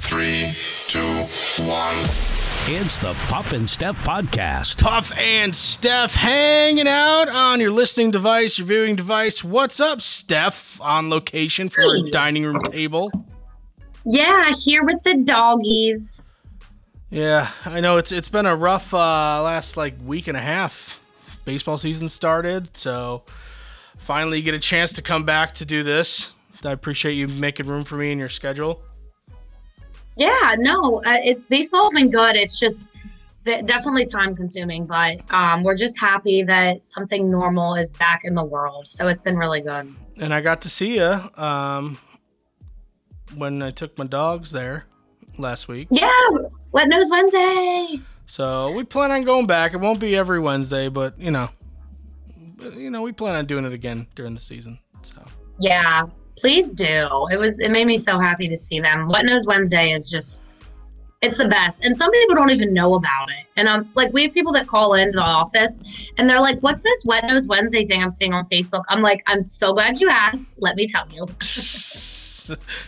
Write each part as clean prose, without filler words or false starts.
3, 2, 1. It's the Puff and Steph podcast. Puff and Steph hanging out on your listening device, your viewing device. What's up, Steph? On location for our dining room table. Yeah, here with the doggies. Yeah, I know it's been a rough last week and a half. Baseball season started, so finally you get a chance to come back to do this. I appreciate you making room for me in your schedule. Yeah, no, baseball's been good. It's just definitely time consuming, but we're just happy that something normal is back in the world. So it's been really good. And I got to see you when I took my dogs there last week. Yeah, Wet Nose Wednesday. So we plan on going back. It won't be every Wednesday, but we plan on doing it again during the season. So yeah. Please do. It made me so happy to see them. Wet Nose Wednesday is it's the best. And some people don't even know about it. And we have people that call into the office and they're like, what's this Wet Nose Wednesday thing I'm seeing on Facebook? I'm like, I'm so glad you asked. Let me tell you.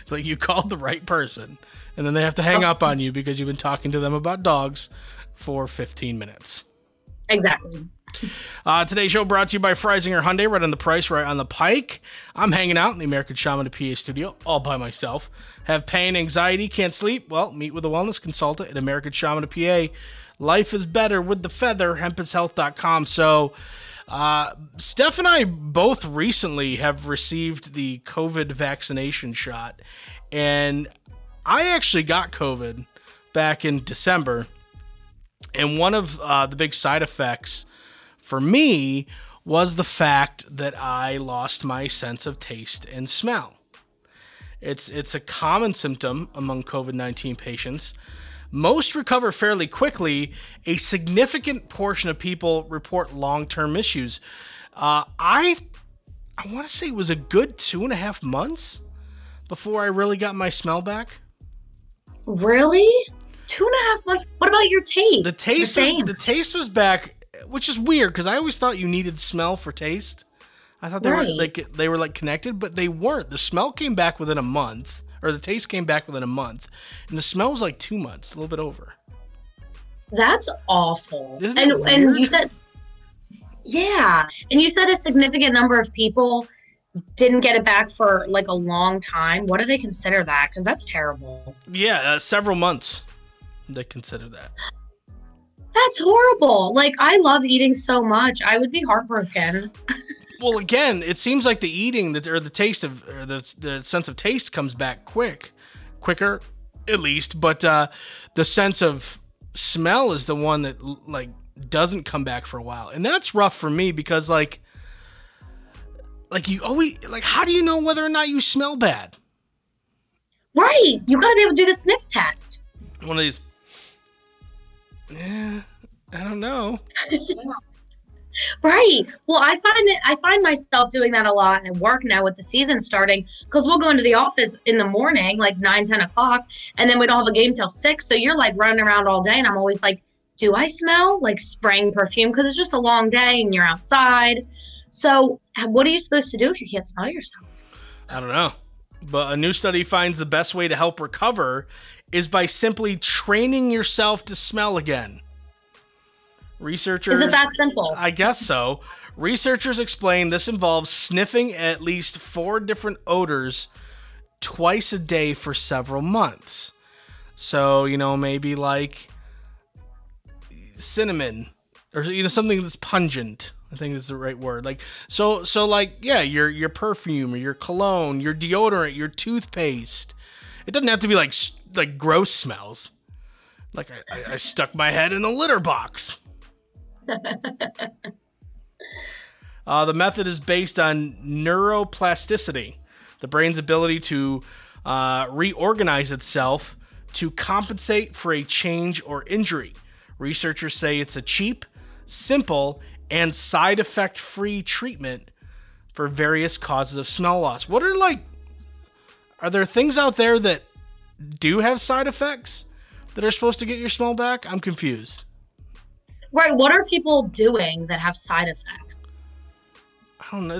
Like you called the right person. And then they have to hang up on you because you've been talking to them about dogs for 15 minutes. Exactly. Today's show brought to you by Freisinger Hyundai, right on the price, right on the pike. I'm hanging out in the American Shaman of PA studio all by myself. Have pain, anxiety, can't sleep? Well, meet with a wellness consultant at American Shaman of PA. Life is better with the feather, hempishealth.com. So, Steph and I both recently have received the COVID vaccination shot. And I actually got COVID back in December. And one of the big side effects for me was the fact that I lost my sense of taste and smell. It's a common symptom among COVID-19 patients. Most recover fairly quickly. A significant portion of people report long-term issues. I want to say it was a good 2.5 months before I really got my smell back. Really? 2.5 months? What about your taste? The taste was back, which is weird because I always thought you needed smell for taste. I thought they were connected, but they weren't. The smell came back within a month, or the taste came back within a month, and the smell was 2 months, a little bit over. That's awful. Isn't it weird? And you said, yeah, and you said a significant number of people didn't get it back for a long time. What do they consider that? Because that's terrible. Yeah, several months. They consider that. That's horrible. I love eating so much. I would be heartbroken. Well, again, it seems like the eating or the taste of or the sense of taste comes back quicker at least, but the sense of smell is the one that doesn't come back for a while. And that's rough for me because you always how do you know whether or not you smell bad? Right. You got to be able to do the sniff test. One of these. Yeah, I don't know. Right. Well, I find myself doing that a lot at work now with the season starting because we'll go into the office in the morning, 9, 10 o'clock, and then we don't have a game till 6. So you're running around all day, and I'm always do I smell spraying perfume? Because it's just a long day and you're outside. So what are you supposed to do if you can't smell yourself? I don't know. But a new study finds the best way to help recover is by simply training yourself to smell again. Researchers... Is it that simple? I guess so. Researchers explain this involves sniffing at least 4 different odors twice a day for several months. So, maybe cinnamon or, something that's pungent. I think is the right word. Your perfume or your cologne, your deodorant, your toothpaste. It doesn't have to be gross smells. I stuck my head in a litter box. The method is based on neuroplasticity, the brain's ability to reorganize itself to compensate for a change or injury. Researchers say it's a cheap, simple, and side effect free treatment for various causes of smell loss. What are there things out there that do have side effects that are supposed to get your smell back? I'm confused. Right. What are people doing that have side effects? don't know.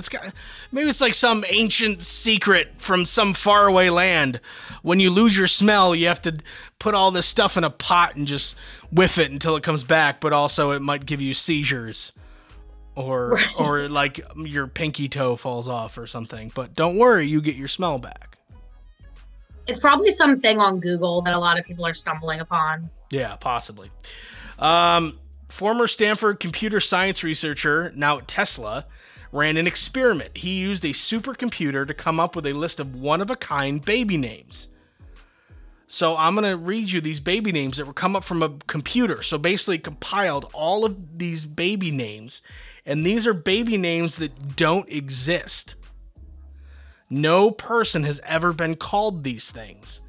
Maybe it's like some ancient secret from some faraway land. When you lose your smell, you have to put all this stuff in a pot and just whiff it until it comes back. But also, it might give you seizures, or like your pinky toe falls off or something. But don't worry, you get your smell back. It's probably something on Google that a lot of people are stumbling upon. Yeah, possibly. Former Stanford computer science researcher, now at Tesla, ran an experiment. He used a supercomputer to come up with a list of one-of-a-kind baby names. So I'm going to read you these baby names that were come up from a computer. So basically compiled all of these baby names. And these are baby names that don't exist. No person has ever been called these things.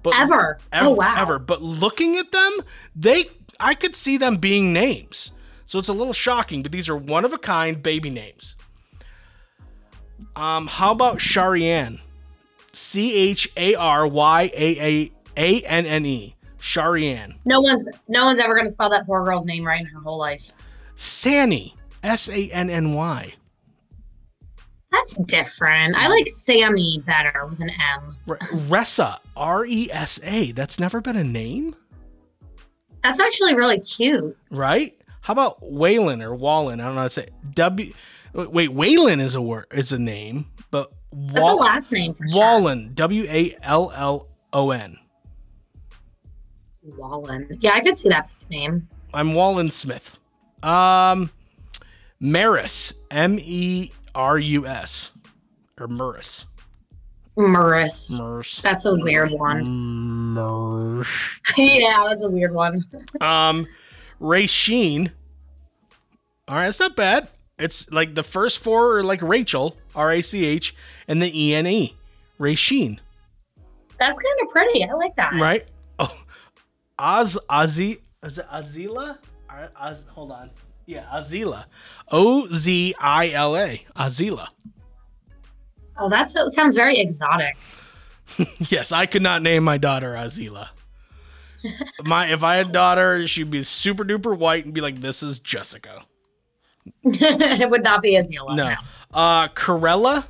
But Ever. Oh, wow. Ever. But looking at them, I could see them being names. So it's a little shocking, but these are one-of-a-kind baby names. How about Sharianne? Charyanne. Sharianne. No one's ever going to spell that poor girl's name right in her whole life. Sanny. Sanny. That's different. I like Sammy better with an M. Ressa. Resa. That's never been a name? That's actually really cute. Right? How about Waylon or Wallen? I don't know how to say it. Waylon is a name, but that's a last name for sure. Wallen. Wallon. Wallen. Yeah, I could see that name. I'm Wallen Smith. Maris. Merus. Or Murris. Murris. That's a weird one. Yeah, that's a weird one. Rachine. All right, that's not bad. It's like the first four are like Rachel, R-A-C-H, and the E-N-E. Rachine. That's kind of pretty. I like that. Right? Oh, Azila? Is it Azila? Hold on. Yeah, Azila. O-Z-I-L-A. Azila. Oh, that sounds very exotic. Yes, I could not name my daughter Azila. If I had a daughter, she'd be super duper white and be like, "This is Jessica." It would not be Azila. No. Corella.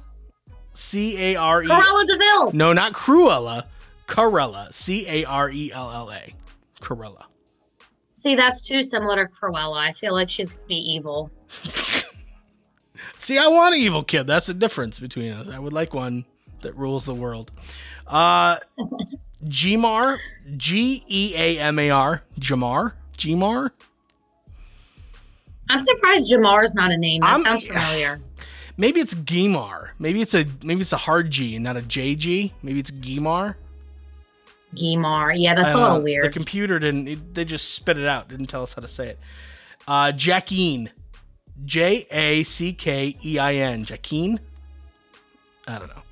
C-A-R-E. Cruella DeVille. No, not Cruella. Corella. C-A-R-E-L-L-A. Corella. See, that's too similar to Cruella. I feel like she's gonna be evil. See, I want an evil kid. That's the difference between us. I would like one that rules the world. Gmar. G-E-A-M-A-R. Gmar. I'm surprised Jamar is not a name. That sounds familiar. Maybe it's Gimar. Maybe it's a hard G and not a JG. Maybe it's Gimar. Gimar. Yeah, that's a little weird. The computer they just spit it out. Didn't tell us how to say it. Jackeen. J-A-C-K-E-I-N. Jackeen? I don't know.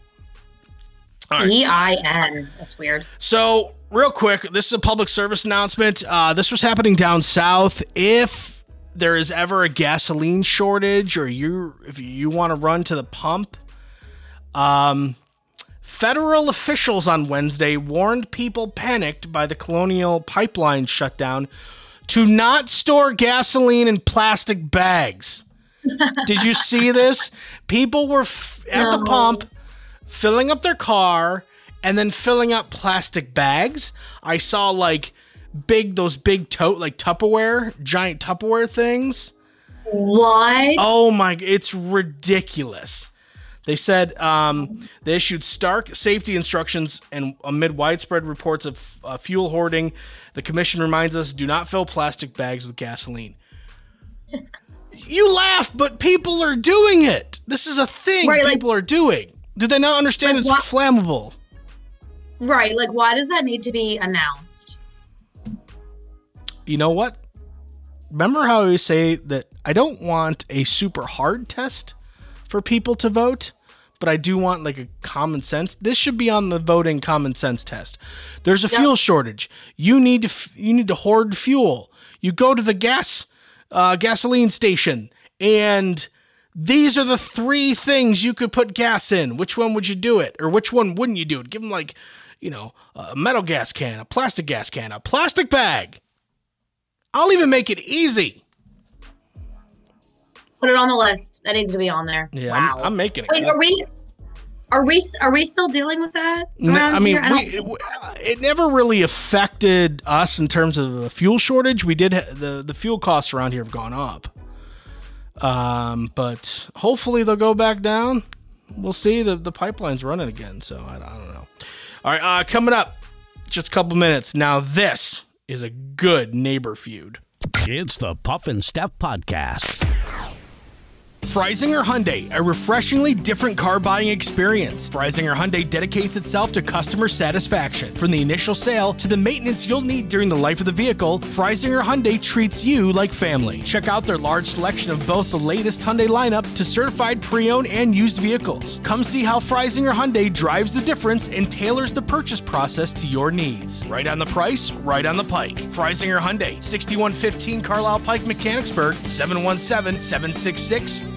Right. E-I-N. That's weird. So, real quick, this is a public service announcement. This was happening down south. If there is ever a gasoline shortage or if you want to run to the pump, federal officials on Wednesday warned people panicked by the Colonial Pipeline shutdown to not store gasoline in plastic bags. Did you see this? People were at the pump filling up their car and then filling up plastic bags. I saw those big Tupperware, giant Tupperware things. What? Oh my, it's ridiculous. They said they issued stark safety instructions, and amid widespread reports of fuel hoarding, the commission reminds us, do not fill plastic bags with gasoline. You laugh, but people are doing it. This is a thing people are doing. Do they not understand it's flammable? Right, why does that need to be announced? You know what? Remember how I always say that I don't want a super hard test for people to vote, but I do want a common sense. This should be on the voting common sense test. There's a fuel shortage. You need to hoard fuel. You go to the gasoline station, and these are the 3 things you could put gas in. Which one would you do it, or which one wouldn't you do it? Give them a metal gas can, a plastic gas can, a plastic bag. I'll even make it easy. Put it on the list. That needs to be on there. Yeah, wow. I'm making it. Wait, are we still dealing with that? I mean, it never really affected us in terms of the fuel shortage. We did the fuel costs around here have gone up, but hopefully they'll go back down. We'll see. The pipeline's running again, so I don't know. All right, coming up, just a couple minutes. Now this is a good neighbor feud. It's the Puff and Steph Podcast. Freisinger Hyundai, a refreshingly different car buying experience. Freisinger Hyundai dedicates itself to customer satisfaction. From the initial sale to the maintenance you'll need during the life of the vehicle, Freisinger Hyundai treats you like family. Check out their large selection of both the latest Hyundai lineup to certified pre-owned and used vehicles. Come see how Freisinger Hyundai drives the difference and tailors the purchase process to your needs. Right on the price, right on the pike. Freisinger Hyundai, 6115 Carlisle Pike, Mechanicsburg, 717-766-8422.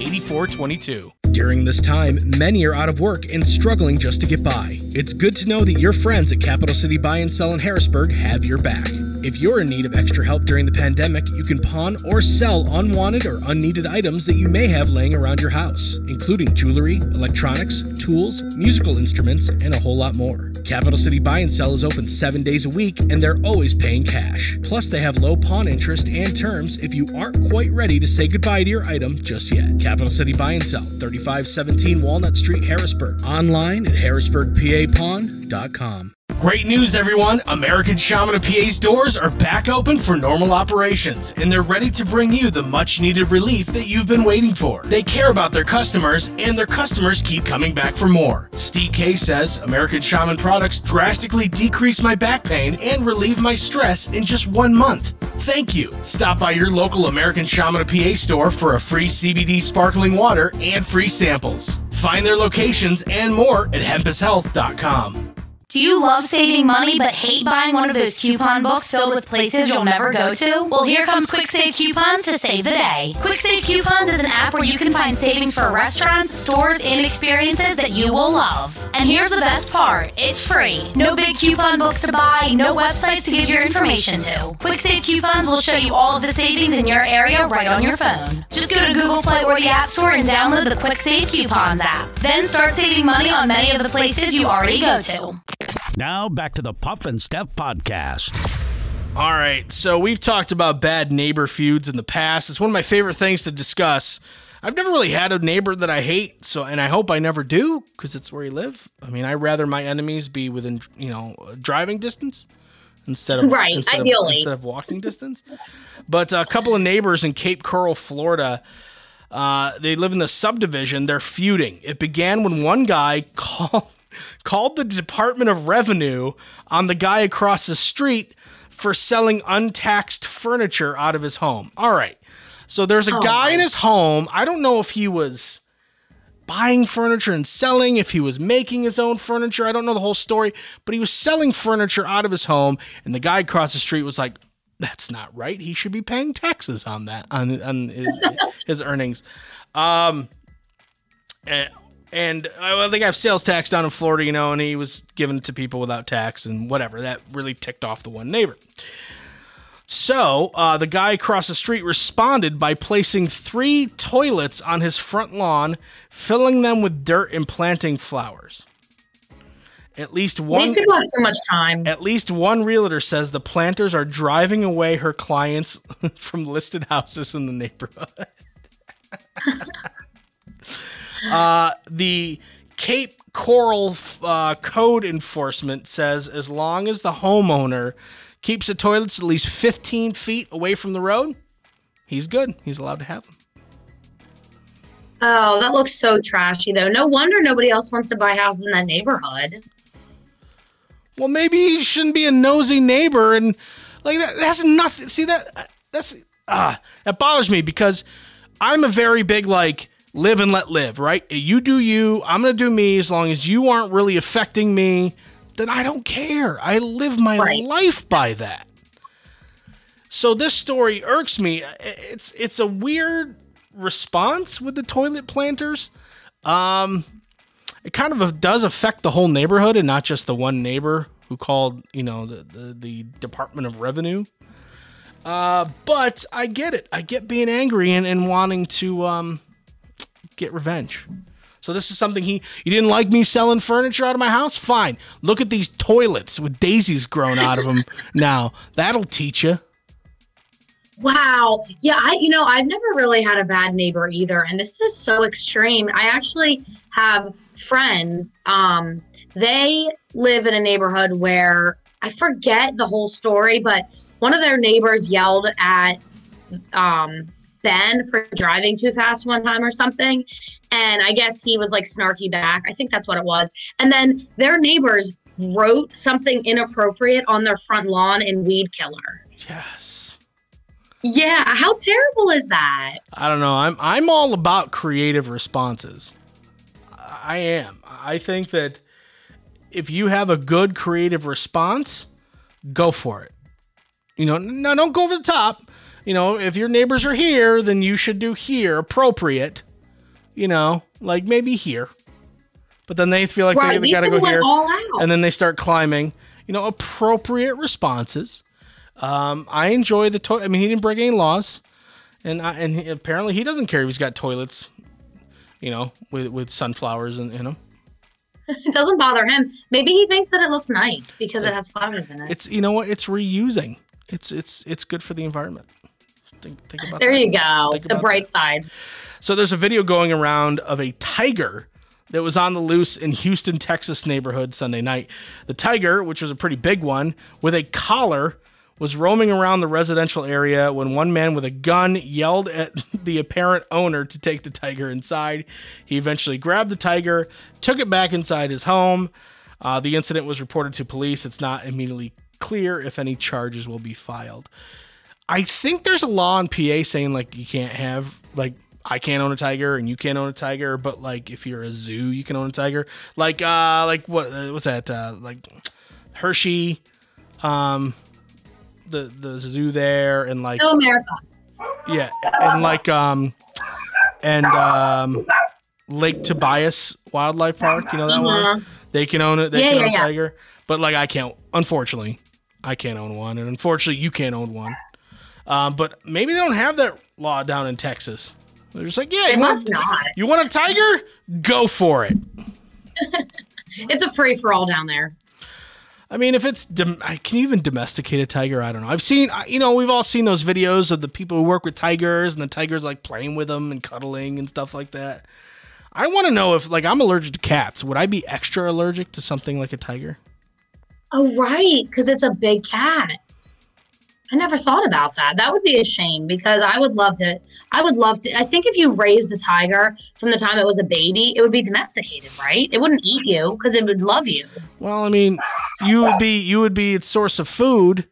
During this time, many are out of work and struggling just to get by. It's good to know that your friends at Capital City Buy and Sell in Harrisburg have your back. If you're in need of extra help during the pandemic, you can pawn or sell unwanted or unneeded items that you may have laying around your house, including jewelry, electronics, tools, musical instruments, and a whole lot more. Capital City Buy and Sell is open 7 days a week, and they're always paying cash. Plus, they have low pawn interest and terms if you aren't quite ready to say goodbye to your item just yet. Capital City Buy and Sell, 3517 Walnut Street, Harrisburg. Online at harrisburgpapawn.com. Great news, everyone! American Shaman of PA's doors are back open for normal operations, and they're ready to bring you the much-needed relief that you've been waiting for. They care about their customers, and their customers keep coming back for more. Steve K says, American Shaman products drastically decreased my back pain and relieved my stress in just 1 month. Thank you! Stop by your local American Shaman of PA store for a free CBD sparkling water and free samples. Find their locations and more at hempushealth.com. Do you love saving money but hate buying one of those coupon books filled with places you'll never go to? Well, here comes Quick Save Coupons to save the day. Quick Save Coupons is an app where you can find savings for restaurants, stores, and experiences that you will love. And here's the best part, it's free. No big coupon books to buy, no websites to give your information to. Quick Save Coupons will show you all of the savings in your area right on your phone. Just go to Google Play or the App Store and download the Quick Save Coupons app. Then start saving money on many of the places you already go to. Now back to the Puff and Steph Podcast. All right, so we've talked about bad neighbor feuds in the past. It's one of my favorite things to discuss. I've never really had a neighbor that I hate, and I hope I never do, because it's where you live. I mean, I'd rather my enemies be within, driving distance instead of walking distance. But a couple of neighbors in Cape Coral, Florida, they live in the subdivision. They're feuding. It began when one guy called the Department of Revenue on the guy across the street for selling untaxed furniture out of his home. All right. So there's a guy in his home. I don't know if he was buying furniture and selling, if he was making his own furniture. I don't know the whole story, but he was selling furniture out of his home, and the guy across the street was like, that's not right. He should be paying taxes on that, on his earnings. And I think I have sales tax down in Florida, and he was giving it to people without tax and whatever. That really ticked off the one neighbor. So the guy across the street responded by placing 3 toilets on his front lawn, filling them with dirt and planting flowers. These people have too much time. At least one realtor says the planters are driving away her clients from listed houses in the neighborhood. The Cape Coral code enforcement says as long as the homeowner keeps the toilets at least 15 feet away from the road, he's good. He's allowed to have them. Oh, that looks so trashy, though. No wonder nobody else wants to buy houses in that neighborhood. Well, maybe he shouldn't be a nosy neighbor, and like that has nothing. See that bothers me because I'm a very big live and let live, right? You do you, I'm going to do me. As long as you aren't really affecting me, then I don't care. I live my life by that. So this story irks me. It's a weird response with the toilet planters. It kind of does affect the whole neighborhood and not just the one neighbor who called, the Department of Revenue. But I get it. I get being angry and wanting to get revenge. So this is something you didn't like me selling furniture out of my house? Fine. Look at these toilets with daisies growing out of them now. That'll teach you. Wow. Yeah, I've never really had a bad neighbor either. And this is so extreme. I actually have friends. They live in a neighborhood where I forget the whole story, but one of their neighbors yelled at Ben for driving too fast one time or something. And I guess he was like snarky back. I think that's what it was. And then their neighbors wrote something inappropriate on their front lawn in weed killer. Yes. Yeah. How terrible is that? I don't know. I'm all about creative responses. I am. I think that if you have a good creative response, go for it. No, don't go over the top. If your neighbors are here, then you should do here appropriate. Like maybe here. But then they feel like they got to go here. And then they start climbing. Appropriate responses. I enjoy the toilet. I mean, he didn't break any laws. And apparently he doesn't care if he's got toilets, with sunflowers in them. It doesn't bother him. Maybe he thinks that it looks nice because it has flowers in it. It's It's reusing. It's good for the environment. Think about there that. You go. The bright side. So there's a video going around of a tiger that was on the loose in Houston, Texas neighborhood Sunday night. The tiger, which was a pretty big one, with a collar, was roaming around the residential area when one man with a gun yelled at the apparent owner to take the tiger inside. He eventually grabbed the tiger, took it back inside his home. The incident was reported to police. It's not immediately clear if any charges will be filed. I think there's a law in PA saying like you can't have like I can't own a tiger and you can't own a tiger, but like if you're a zoo, you can own a tiger. Like what's that? Like Hershey, the zoo there, and like America. Yeah, and like Lake Tobias Wildlife Park. You know that one? They can own it. They can own a tiger, but like I can't. Unfortunately, I can't own one, and unfortunately, you can't own one. But maybe they don't have that law down in Texas. They're just like, yeah, you want a tiger? Go for it. It's a free for all down there. I mean, if it's, can you even domesticate a tiger? I don't know. I've seen, we've all seen those videos of the people who work with tigers and the tigers like playing with them and cuddling and stuff like that. I want to know if, like, I'm allergic to cats. Would I be extra allergic to something like a tiger? Oh, right. Because it's a big cat. I never thought about that. That would be a shame because I would love to. I think if you raised a tiger from the time it was a baby, it would be domesticated, right? It wouldn't eat you because it would love you. Well, I mean, you would be its source of food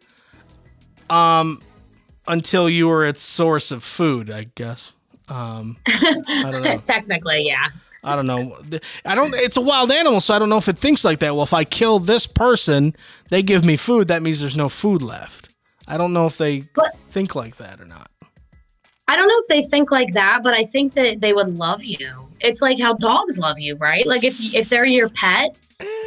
until you were its source of food, I guess. I don't know. Technically, yeah. I don't know. It's a wild animal, so I don't know if it thinks like that. Well, if I kill this person, they give me food, that means there's no food left. I don't know if they think like that or not. I don't know if they think like that, but I think that they would love you. It's like how dogs love you, right? Like if they're your pet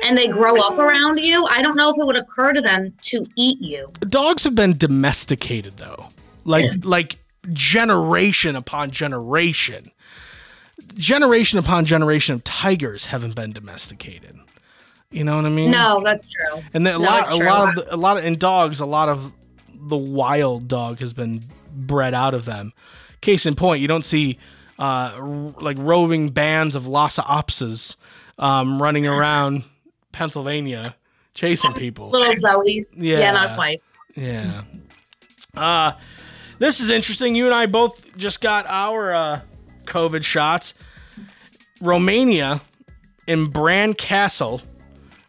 and they grow up around you, I don't know if it would occur to them to eat you. Dogs have been domesticated, though. Like generation upon generation. Generation upon generation of tigers haven't been domesticated. You know what I mean? No, that's true. And a lot of in dogs, a lot of the wild dog has been bred out of them. Case in point, you don't see like roving bands of Lhasa Apsos running around Pennsylvania chasing people. Little Zoes. Yeah, not quite. Yeah. This is interesting. You and I both just got our COVID shots. Romania in Bran Castle,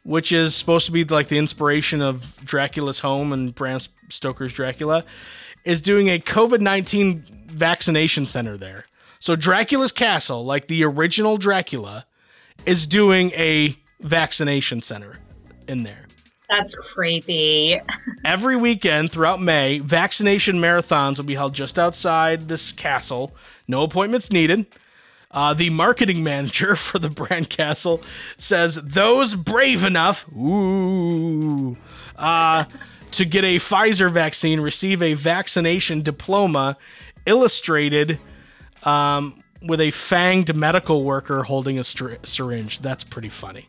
which is supposed to be like the inspiration of Dracula's home and Bram Stoker's Dracula, is doing a COVID-19 vaccination center there. So Dracula's castle, like the original Dracula, is doing a vaccination center in there. That's creepy. Every weekend throughout May, vaccination marathons will be held just outside this castle. No appointments needed. The marketing manager for the Bran Castle says those brave enough to get a Pfizer vaccine, receive a vaccination diploma illustrated with a fanged medical worker holding a syringe. That's pretty funny.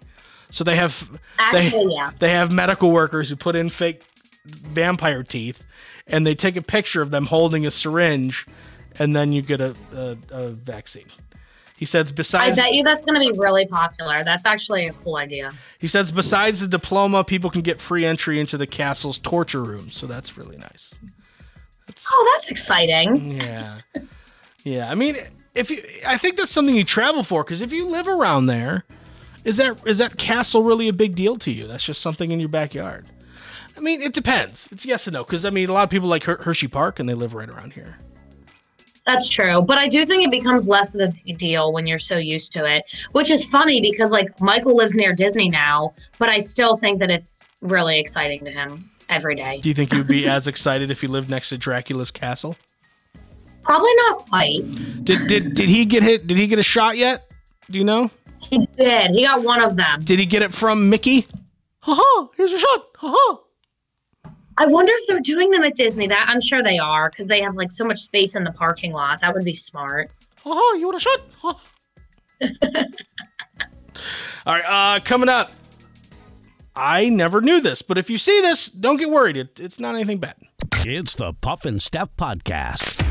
So they have they have medical workers who put in fake vampire teeth, and they take a picture of them holding a syringe, and then you get a vaccine. He says besides... I bet you that's going to be really popular. That's actually a cool idea. He says besides the diploma, people can get free entry into the castle's torture room, so that's really nice. That's exciting. Yeah. Yeah, I mean, I think that's something you travel for, because if you live around there, is that castle really a big deal to you? That's just something in your backyard. I mean, it depends. It's yes and no, because, I mean, a lot of people like Hershey Park, and they live right around here. That's true. But I do think it becomes less of a big deal when you're so used to it, which is funny because, like, Michael lives near Disney now, but I still think that it's really exciting to him every day. Do you think you'd be as excited if you lived next to Dracula's castle? Probably not quite. Did he get hit? Did he get a shot yet? Do you know? He did. He got one of them. Did he get it from Mickey? Ha-ha, here's your shot. Ha-ha. I wonder if they're doing them at Disney. That I'm sure they are, because they have like so much space in the parking lot. That would be smart. Ha-ha, you want a shot? Ha. All right, coming up. I never knew this, but if you see this, don't get worried. It's not anything bad. It's the Puff and Steph Podcast.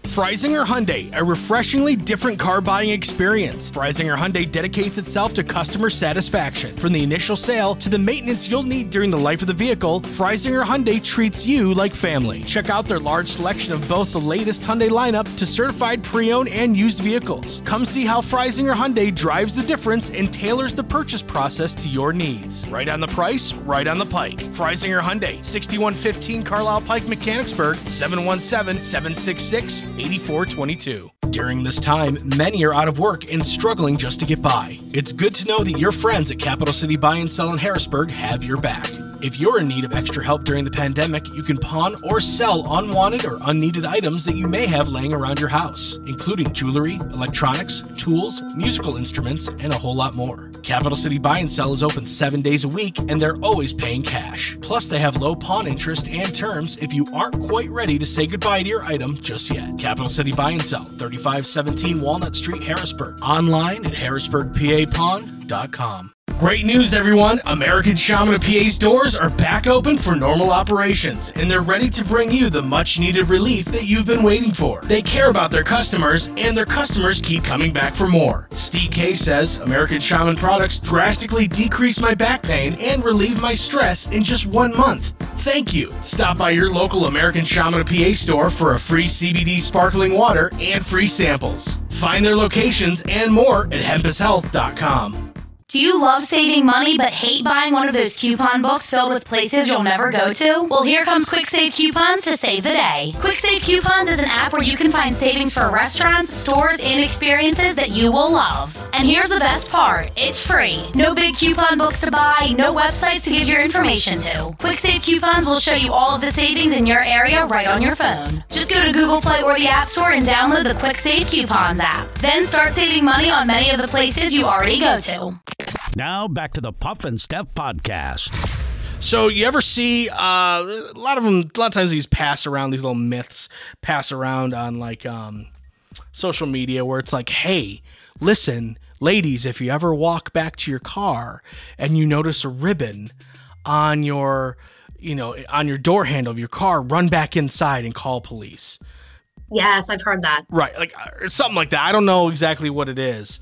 Freisinger Hyundai, a refreshingly different car buying experience. Freisinger Hyundai dedicates itself to customer satisfaction. From the initial sale to the maintenance you'll need during the life of the vehicle, Freisinger Hyundai treats you like family. Check out their large selection of both the latest Hyundai lineup to certified pre-owned and used vehicles. Come see how Freisinger Hyundai drives the difference and tailors the purchase process to your needs. Right on the price, right on the pike. Freisinger Hyundai, 6115 Carlisle Pike, Mechanicsburg, 717-766-8422. During this time, many are out of work and struggling just to get by. It's good to know that your friends at Capital City Buy and Sell in Harrisburg have your back. If you're in need of extra help during the pandemic, you can pawn or sell unwanted or unneeded items that you may have laying around your house, including jewelry, electronics, tools, musical instruments, and a whole lot more. Capital City Buy and Sell is open 7 days a week, and they're always paying cash. Plus, they have low pawn interest and terms if you aren't quite ready to say goodbye to your item just yet. Capital City Buy and Sell, 3517 Walnut Street, Harrisburg. Online at harrisburgpapawn.com. Great news, everyone! American Shaman of PA's doors are back open for normal operations, and they're ready to bring you the much-needed relief that you've been waiting for. They care about their customers, and their customers keep coming back for more. Steve K says, American Shaman products drastically decrease my back pain and relieve my stress in just 1 month. Thank you! Stop by your local American Shaman of PA store for a free CBD sparkling water and free samples. Find their locations and more at hempushealth.com. Do you love saving money but hate buying one of those coupon books filled with places you'll never go to? Well, here comes Quick Save Coupons to save the day. Quick Save Coupons is an app where you can find savings for restaurants, stores, and experiences that you will love. And here's the best part. It's free. No big coupon books to buy, no websites to give your information to. Quick Save Coupons will show you all of the savings in your area right on your phone. Just go to Google Play or the App Store and download the Quick Save Coupons app. Then start saving money on many of the places you already go to. Now back to the Puff and Steph Podcast. So you ever see a lot of times these little myths pass around on like social media where it's like, hey, listen, ladies, if you ever walk back to your car and you notice a ribbon on your door handle of your car, run back inside and call police. Yes, I've heard that. Right, like something like that. I don't know exactly what it is.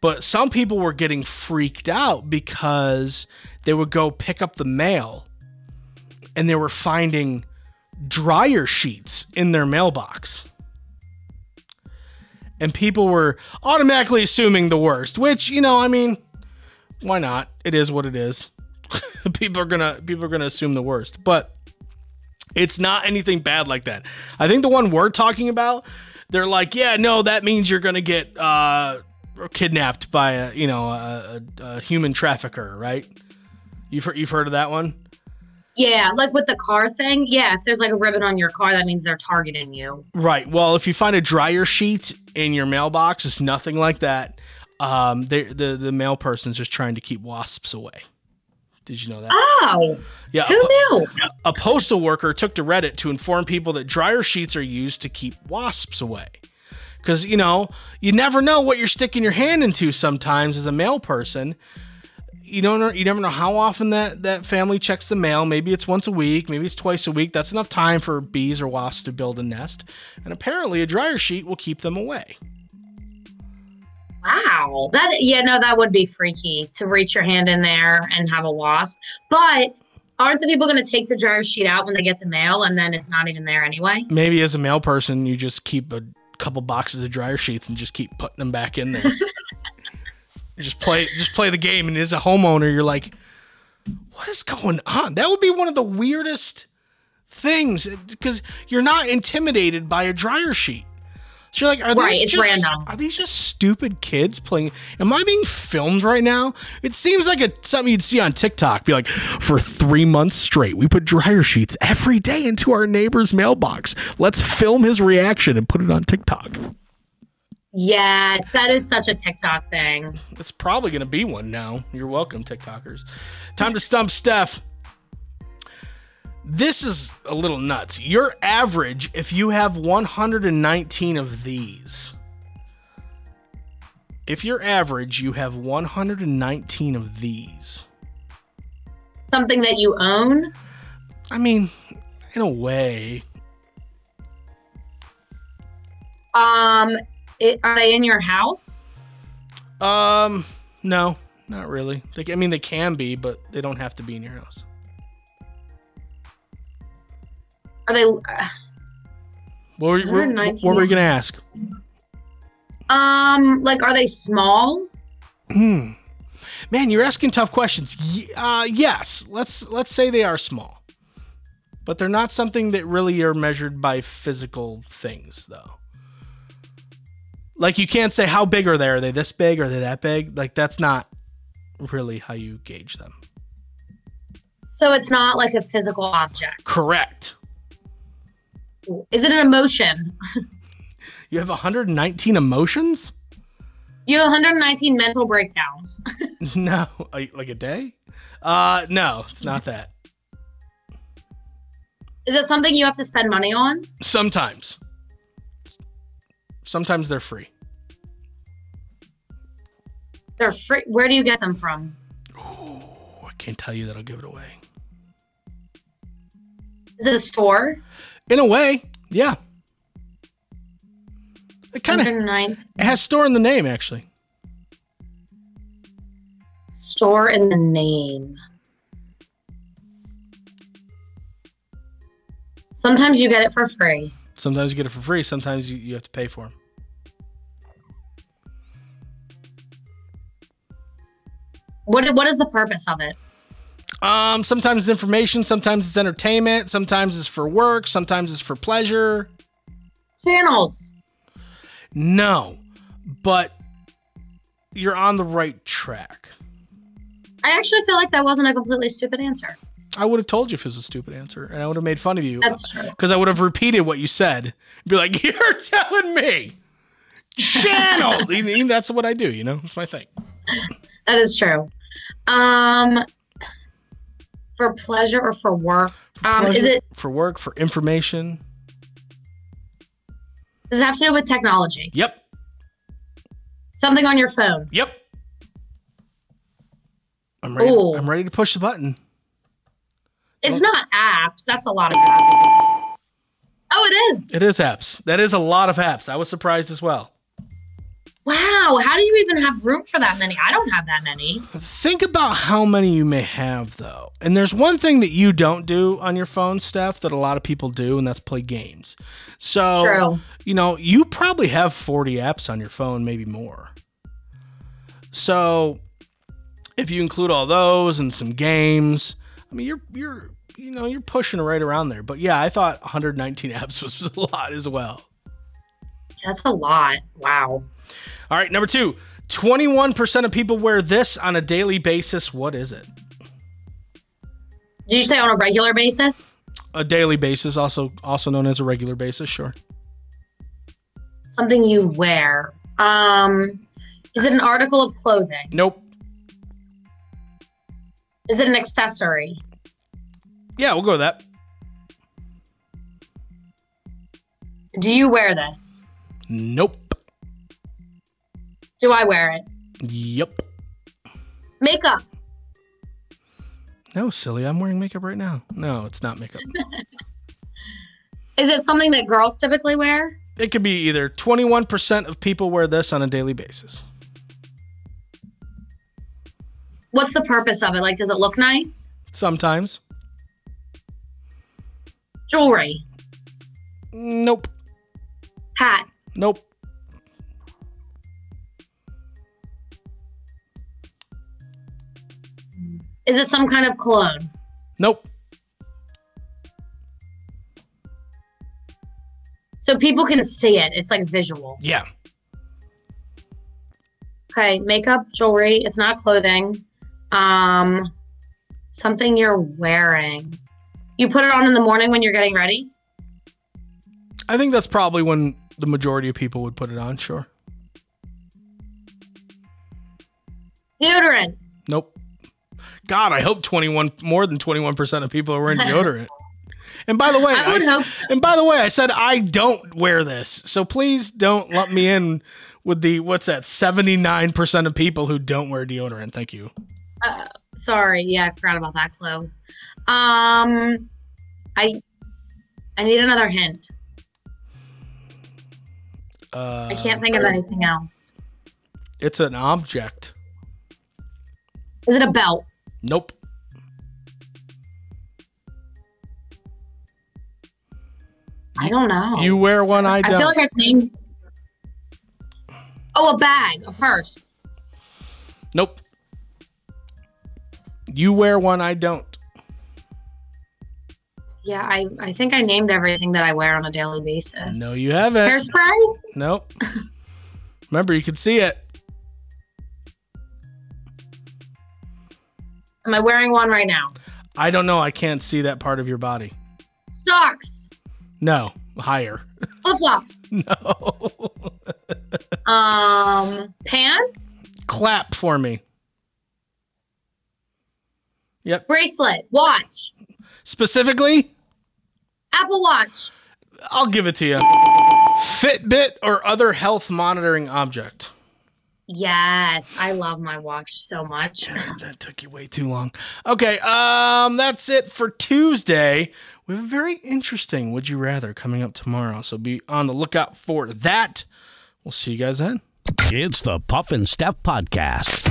But some people were getting freaked out because they would go pick up the mail and they were finding dryer sheets in their mailbox. And people were automatically assuming the worst, which, I mean, why not? It is what it is. People are gonna assume the worst, but it's not anything bad like that. I think the one we're talking about, they're like, yeah, no, that means you're gonna get kidnapped by a human trafficker, right? You've heard of that one? Yeah, like with the car thing. Yeah, if there's like a ribbon on your car, that means they're targeting you. Right. Well, if you find a dryer sheet in your mailbox, it's nothing like that. The mail person's just trying to keep wasps away. Did you know that? Oh, Yeah. who knew? A postal worker took to Reddit to inform people that dryer sheets are used to keep wasps away. Because, you never know what you're sticking your hand into sometimes as a male person. You never know how often that family checks the mail. Maybe it's once a week. Maybe it's twice a week. That's enough time for bees or wasps to build a nest. And apparently a dryer sheet will keep them away. Wow. That would be freaky to reach your hand in there and have a wasp. But aren't the people going to take the dryer sheet out when they get the mail and then it's not even there anyway? Maybe as a male person, you just keep a couple boxes of dryer sheets and just keep putting them back in there. just play the game. And as a homeowner, you're like, what is going on? That would be one of the weirdest things because you're not intimidated by a dryer sheet. So you're like, it's random. Are these just stupid kids playing? Am I being filmed right now? It seems like something you'd see on TikTok. Be like, for 3 months straight, we put dryer sheets every day into our neighbor's mailbox. Let's film his reaction and put it on TikTok. Yes, that is such a TikTok thing. It's probably going to be one now. You're welcome, TikTokers. Time to stump Steph. This is a little nuts. Your average, if you have 119 of these. If you're average, you have 119 of these. Something that you own? I mean, in a way. Are they in your house? No, not really. They can be, but they don't have to be in your house. Are they? What were you going to ask? Are they small? Man, you're asking tough questions. Yes, let's say they are small, but they're not something that really are measured by physical things, though. Like you can't say how big are they? Are they this big? Are they that big? Like that's not really how you gauge them. So it's not like a physical object. Correct. Is it an emotion? You have 119 emotions? You have 119 mental breakdowns. No. Like a day? No, it's not that. Is it something you have to spend money on? Sometimes. Sometimes they're free. They're free. Where do you get them from? Ooh, I can't tell you that. I'll give it away. Is it a store? In a way, yeah. It kind of has store in the name, actually. Store in the name. Sometimes you get it for free. Sometimes you get it for free. Sometimes you have to pay for them. What is the purpose of it? Sometimes it's information. Sometimes it's entertainment. Sometimes it's for work. Sometimes it's for pleasure. Channels. No, but you're on the right track. I actually feel like that wasn't a completely stupid answer. I would have told you if it was a stupid answer, and I would have made fun of you. That's true. Because I would have repeated what you said. Be like, you're telling me. Channel. That's what I do, It's my thing. That is true. For pleasure or for work? Is it for work, for information? Does it have to do with technology? Yep. Something on your phone? Yep. I'm ready to push the button. It's not apps. That's a lot of apps. Oh, it is. It is apps. That is a lot of apps. I was surprised as well. Wow. How do you even have room for that many? I don't have that many. Think about how many you may have, though. And there's one thing that you don't do on your phone, Steph, that a lot of people do, and that's play games. So, true. You probably have 40 apps on your phone, maybe more. So, if you include all those and some games, I mean, you're pushing right around there. But yeah, I thought 119 apps was a lot as well. That's a lot. Wow. All right, number 2. 21% of people wear this on a daily basis. What is it? Did you say on a regular basis? A daily basis, also known as a regular basis, sure. Something you wear. Is it an article of clothing? Nope. Is it an accessory? Yeah, we'll go with that. Do you wear this? Nope. Do I wear it? Yep. Makeup. No, silly. I'm wearing makeup right now. No, it's not makeup. Is it something that girls typically wear? It could be either 21% of people wear this on a daily basis. What's the purpose of it? Like, does it look nice? Sometimes. Jewelry. Nope. Hat. Nope. Is it some kind of cologne? Nope. So people can see it. It's like visual. Yeah. Okay, makeup, jewelry. It's not clothing. Something you're wearing. You put it on in the morning when you're getting ready? I think that's probably when the majority of people would put it on, sure. Deodorant. Nope. God, I hope more than 21% of people are wearing deodorant. And by the way, I would hope so. And by the way, I said I don't wear this. So please don't lump me in with the 79% of people who don't wear deodorant. Thank you. Sorry, yeah, I forgot about that clue. I need another hint. I can't think of anything else. It's an object. Is it a belt? Nope. I don't know. You wear one, I don't. I feel like I've named. Oh, a bag, a purse. Nope. You wear one, I don't. Yeah, I think I named everything that I wear on a daily basis. No, you haven't. Hairspray? Nope. Remember, you can see it. Am I wearing one right now? I don't know. I can't see that part of your body. Socks. No. Higher. Flip-flops. No. Pants. Clap for me. Yep. Bracelet. Watch. Specifically? Apple Watch. I'll give it to you. Fitbit or other health monitoring object. Yes, I love my watch so much. That took you way too long. Okay, that's it for Tuesday. We have a very interesting Would You Rather coming up tomorrow, so be on the lookout for that. We'll see you guys then. It's the Puff and Steph Podcast.